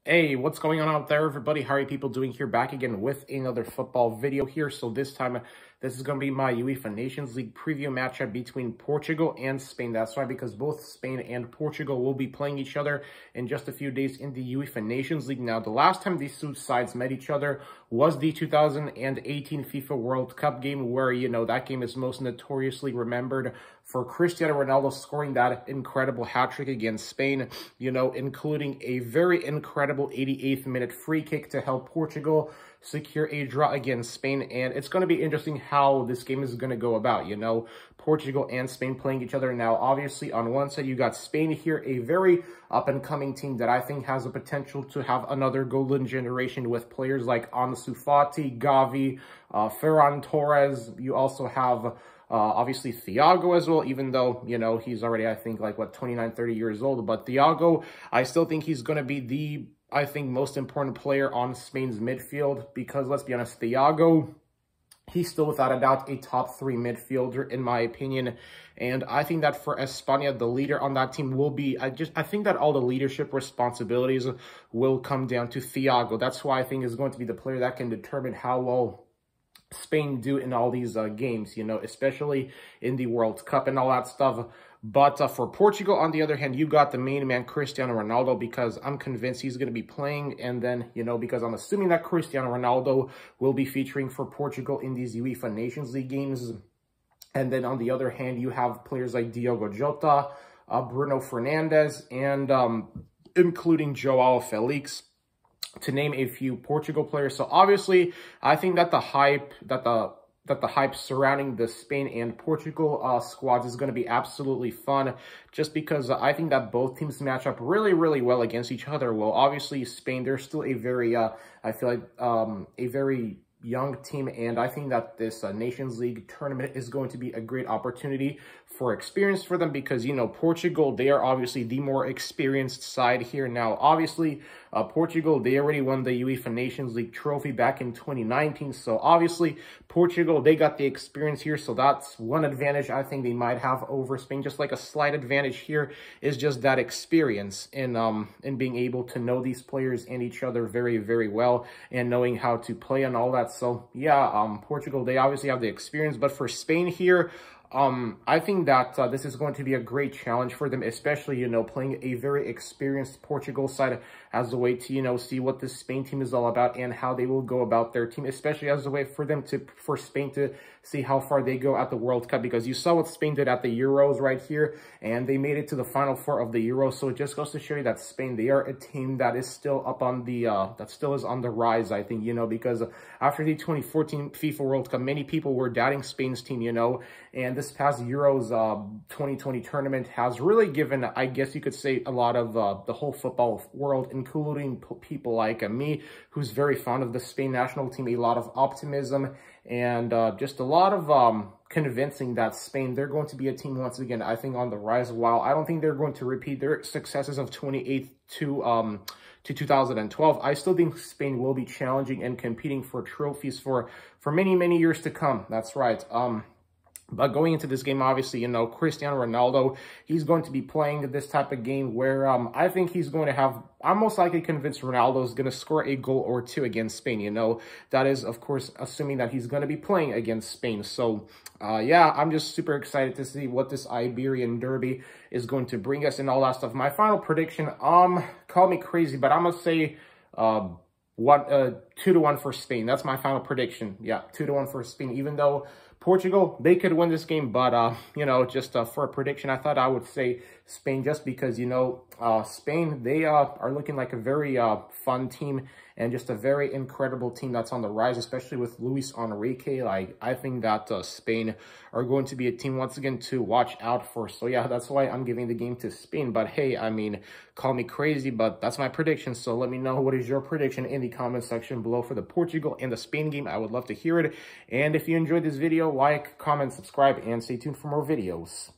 Hey, what's going on out there, everybody? How are you people doing here? Back again with another football video here. So this time, this is going to be my UEFA Nations League preview matchup between Portugal and Spain. That's right, because both Spain and Portugal will be playing each other in just a few days in the UEFA Nations League. Now, the last time these two sides met each other was the 2018 FIFA World Cup game, where, you know, that game is most notoriously remembered for Cristiano Ronaldo scoring that incredible hat-trick against Spain, you know, including a very incredible 88th minute free kick to help Portugal secure a draw against Spain. And it's going to be interesting how this game is going to go about, you know, Portugal and Spain playing each other. Now, obviously, on one side, you got Spain here, a very up-and-coming team that I think has the potential to have another golden generation with players like Ansu Fati, Gavi, Ferran Torres. You also have obviously Thiago as well, even though, you know, he's already, I think, like, 29, 30 years old. But Thiago, I still think he's going to be the, I think, most important player on Spain's midfield because, let's be honest, Thiago, he's still, without a doubt, a top three midfielder, in my opinion. And I think that for España, the leader on that team will be, I think that all the leadership responsibilities will come down to Thiago. That's why I think is going to be the player that can determine how well Spain do in all these games, you know, especially in the World Cup and all that stuff. But for Portugal, on the other hand, you got the main man, Cristiano Ronaldo, because I'm convinced he's going to be playing. And then, you know, because I'm assuming that Cristiano Ronaldo will be featuring for Portugal in these UEFA Nations League games. And then on the other hand, you have players like Diogo Jota, Bruno Fernandes, and including Joao Felix, to name a few Portugal players. So obviously, I think that the hype surrounding the Spain and Portugal squads is going to be absolutely fun, just because I think that both teams match up really, really well against each other. Well, obviously, Spain, they're still a very, I feel like, a very young team, and I think that this Nations League tournament is going to be a great opportunity for experience for them because, you know, Portugal, they are obviously the more experienced side here. Now, obviously, Portugal, they already won the UEFA Nations League trophy back in 2019, so obviously, Portugal, they got the experience here, so that's one advantage I think they might have over Spain. Just like a slight advantage here is just that experience in being able to know these players and each other very, very well and knowing how to play and all that. So, yeah, Portugal, they obviously have the experience. But for Spain here, I think that this is going to be a great challenge for them, especially, you know, playing a very experienced Portugal side as a way to, you know, see what this Spain team is all about and how they will go about their team, especially as a way for them to, for Spain to see how far they go at the World Cup, because you saw what Spain did at the Euros right here, and they made it to the Final Four of the Euros. So it just goes to show you that Spain, they are a team that is still up on the, that still is on the rise, I think, you know, because after the 2014 FIFA World Cup, many people were doubting Spain's team, you know, and this past Euros 2020 tournament has really given, I guess you could say, a lot of the whole football world, including people like me, who's very fond of the Spain national team, a lot of optimism and just a lot of convincing that Spain, they're going to be a team once again, I think, on the rise. While I don't think they're going to repeat their successes of 2008 to 2012, I still think Spain will be challenging and competing for trophies for many, many years to come. That's right. But going into this game, obviously, you know, Cristiano Ronaldo, he's going to be playing this type of game where I think he's going to have, I'm most likely convinced Ronaldo is going to score a goal or two against Spain. You know, that is, of course, assuming that he's going to be playing against Spain. So, yeah, I'm just super excited to see what this Iberian Derby is going to bring us and all that stuff. My final prediction, call me crazy, but I'm going to say 2-1 for Spain. That's my final prediction. Yeah, 2-1 for Spain, even though Portugal, they could win this game, but, you know, just for a prediction, I thought I would say Spain just because, you know, Spain, they are looking like a very fun team and just a very incredible team that's on the rise, especially with Luis Enrique. Like, I think that Spain are going to be a team, once again, to watch out for. So, yeah, that's why I'm giving the game to Spain. But, hey, I mean, call me crazy, but that's my prediction. So, let me know what is your prediction in the comment section below for the Portugal and the Spain game. I would love to hear it. And if you enjoyed this video, like, comment, subscribe, and stay tuned for more videos.